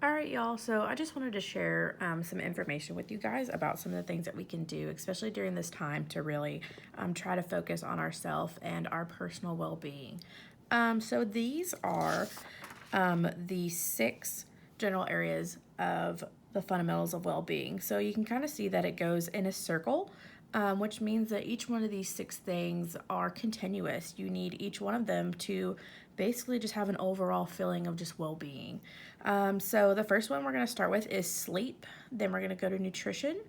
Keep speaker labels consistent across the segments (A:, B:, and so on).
A: All right, y'all. So I just wanted to share some information with you guys about some of the things that we can do, especially during this time, to really try to focus on ourselves and our personal well being. So these are the 6 general areas of the fundamentals of well being. So you can kind of see that it goes in a circle. Which means that each one of these 6 things are continuous. You need each one of them to basically just have an overall feeling of just well being. So the first one we're going to start with is sleep. Then we're going to go to nutrition,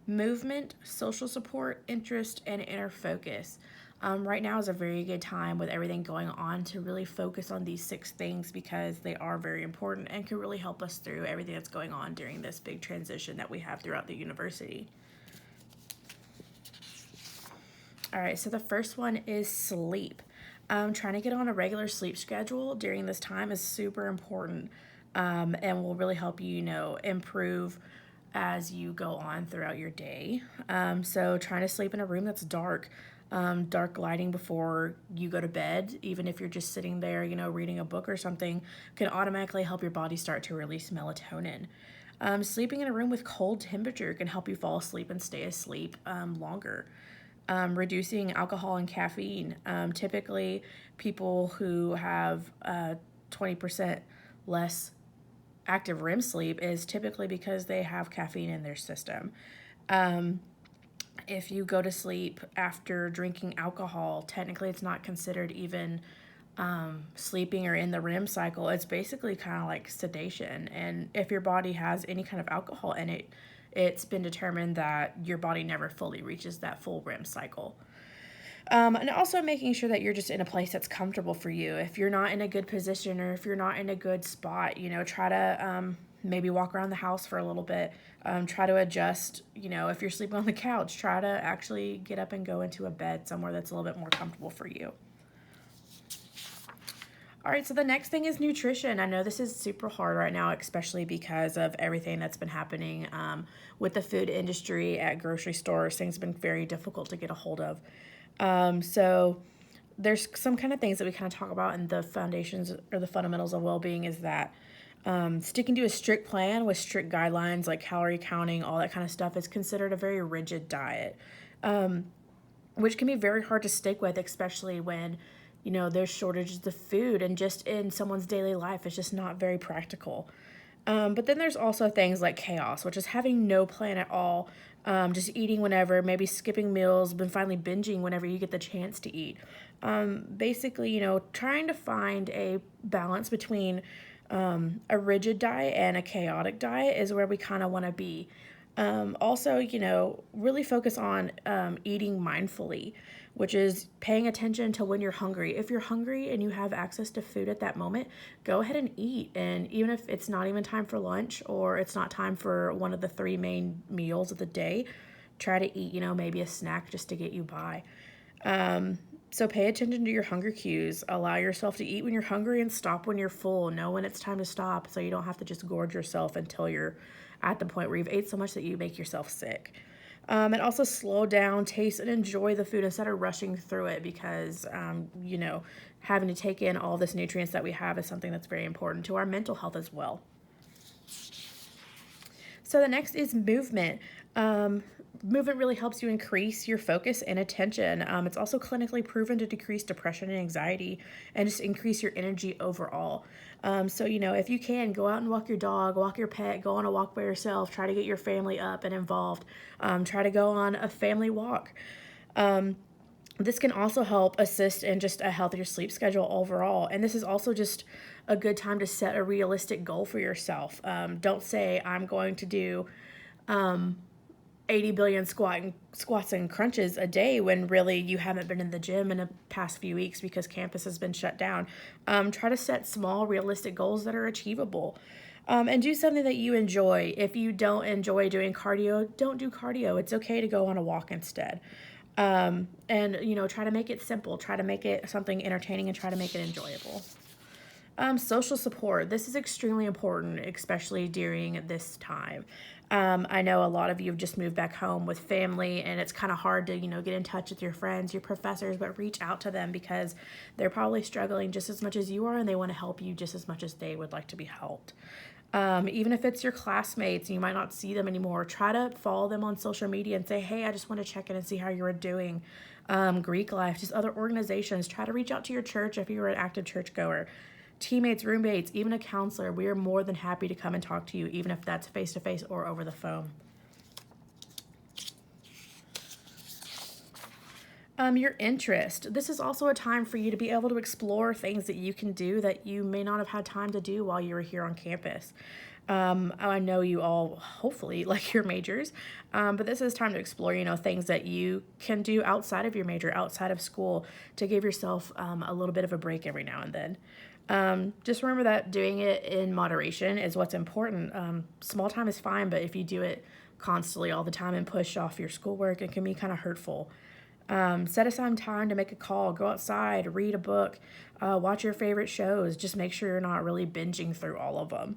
A: movement, social support, interest, and inner focus. Right now is a very good time with everything going on to really focus on these 6 things because they are very important and can really help us through everything that's going on during this big transition that we have throughout the university. All right, so the first one is sleep. Trying to get on a regular sleep schedule during this time is super important and will really help you, improve as you go on throughout your day. So trying to sleep in a room that's dark, dark lighting before you go to bed, even if you're just sitting there, reading a book or something, can automatically help your body start to release melatonin. Sleeping in a room with cold temperature can help you fall asleep and stay asleep longer. Reducing alcohol and caffeine. Typically, people who have 20% less active REM sleep is typically because they have caffeine in their system. If you go to sleep after drinking alcohol, technically it's not considered even sleeping or in the REM cycle. It's basically kind of like sedation. And if your body has any kind of alcohol in it, it's been determined that your body never fully reaches that full REM cycle. And also making sure that you're just in a place that's comfortable for you. If you're not in a good position or if you're not in a good spot, try to maybe walk around the house for a little bit. Try to adjust, if you're sleeping on the couch, try to actually get up and go into a bed somewhere that's a little bit more comfortable for you. All right, so the next thing is nutrition. I know this is super hard right now, especially because of everything that's been happening with the food industry at grocery stores. Things have been very difficult to get a hold of. So there's some kind of things that we kind of talk about in the foundations or the fundamentals of well-being is that sticking to a strict plan with strict guidelines like calorie counting, all that kind of stuff is considered a very rigid diet, which can be very hard to stick with, especially when there's shortages of food and just in someone's daily life. It's just not very practical. But then there's also things like chaos, which is having no plan at all, just eating whenever, maybe skipping meals, but finally binging whenever you get the chance to eat. Basically, trying to find a balance between a rigid diet and a chaotic diet is where we kind of want to be. Also, really focus on eating mindfully, which is paying attention to when you're hungry. If you're hungry and you have access to food at that moment, go ahead and eat. And even if it's not even time for lunch or it's not time for one of the 3 main meals of the day, try to eat, maybe a snack just to get you by. So pay attention to your hunger cues. Allow yourself to eat when you're hungry and stop when you're full. Know when it's time to stop so you don't have to just gorge yourself until you're at the point where you've ate so much that you make yourself sick. And also slow down, taste, and enjoy the food instead of rushing through it because, having to take in all this nutrients that we have is something that's very important to our mental health as well. So the next is movement. Movement really helps you increase your focus and attention. It's also clinically proven to decrease depression and anxiety and just increase your energy overall. So, if you can, go out and walk your dog, walk your pet, go on a walk by yourself, try to get your family up and involved. Try to go on a family walk. This can also help assist in just a healthier sleep schedule overall. And this is also just a good time to set a realistic goal for yourself. Don't say, I'm going to do 80 billion squats and crunches a day when really you haven't been in the gym in the past few weeks because campus has been shut down. Try to set small, realistic goals that are achievable. And do something that you enjoy. If you don't enjoy doing cardio, don't do cardio. It's okay to go on a walk instead. And try to make it simple. Try to make it something entertaining and try to make it enjoyable. Social support. This is extremely important, especially during this time. I know a lot of you have just moved back home with family, and it's kind of hard to, get in touch with your friends, your professors, but reach out to them because they're probably struggling just as much as you are, and they want to help you just as much as they would like to be helped. Even if it's your classmates and you might not see them anymore, try to follow them on social media and say, hey, I just want to check in and see how you are doing. Greek Life, just other organizations. Try to reach out to your church if you're an active churchgoer. Teammates, roommates, even a counselor. We are more than happy to come and talk to you, even if that's face-to-face or over the phone. Your interest. This is also a time for you to be able to explore things that you can do that you may not have had time to do while you were here on campus. I know you all hopefully like your majors, but this is time to explore, things that you can do outside of your major, outside of school, to give yourself a little bit of a break every now and then. Just remember that doing it in moderation is what's important. Small time is fine, but if you do it constantly all the time and push off your schoolwork, it can be kind of hurtful. Set aside time to make a call, go outside, read a book, watch your favorite shows. Just make sure you're not really binging through all of them.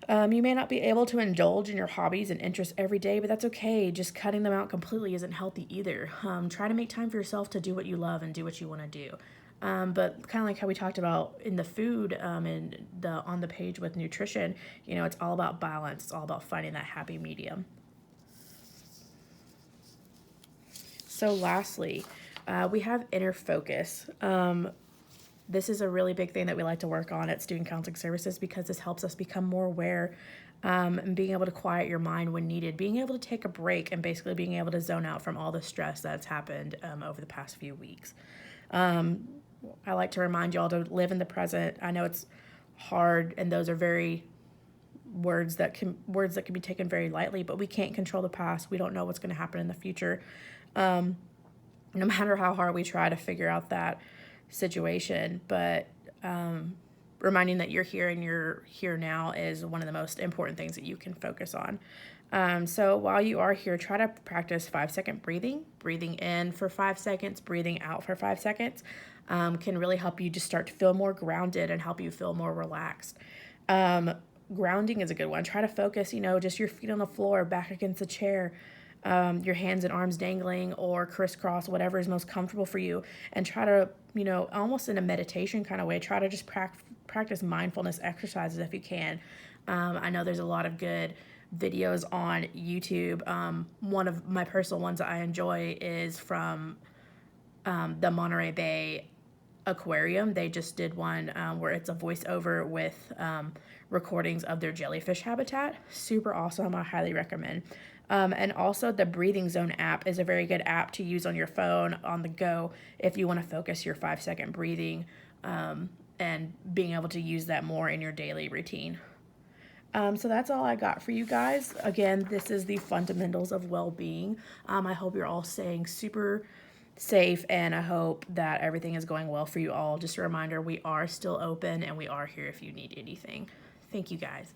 A: You may not be able to indulge in your hobbies and interests every day, but that's okay. Just cutting them out completely isn't healthy either. Try to make time for yourself to do what you love and do what you want to do. But kind of like how we talked about in the food and on the page with nutrition, it's all about balance. It's all about finding that happy medium. So lastly, we have inner focus. This is a really big thing that we like to work on at Student Counseling Services because this helps us become more aware and being able to quiet your mind when needed, being able to take a break, and basically being able to zone out from all the stress that's happened over the past few weeks. I like to remind y'all to live in the present. I know it's hard, and those are very words that can be taken very lightly, but we can't control the past. We don't know what's going to happen in the future. No matter how hard we try to figure out that situation, but reminding that you're here and you're here now is one of the most important things that you can focus on. So while you are here, try to practice 5-second breathing in for 5 seconds, breathing out for 5 seconds. Can really help you just start to feel more grounded and help you feel more relaxed. Grounding is a good one. Try to focus, just your feet on the floor, back against the chair, your hands and arms dangling or crisscross, whatever is most comfortable for you, and try to, almost in a meditation kind of way, try to just practice mindfulness exercises if you can. I know there's a lot of good videos on YouTube. One of my personal ones that I enjoy is from the Monterey Bay Aquarium. They just did one where it's a voiceover with recordings of their jellyfish habitat. Super awesome. I highly recommend. And also the Breathing Zone app is a very good app to use on your phone on the go if you want to focus your 5-second breathing and being able to use that more in your daily routine. So that's all I got for you guys. Again, this is the fundamentals of well-being. I hope you're all staying super safe, and I hope that everything is going well for you all. Just a reminder, we are still open and we are here if you need anything. Thank you guys.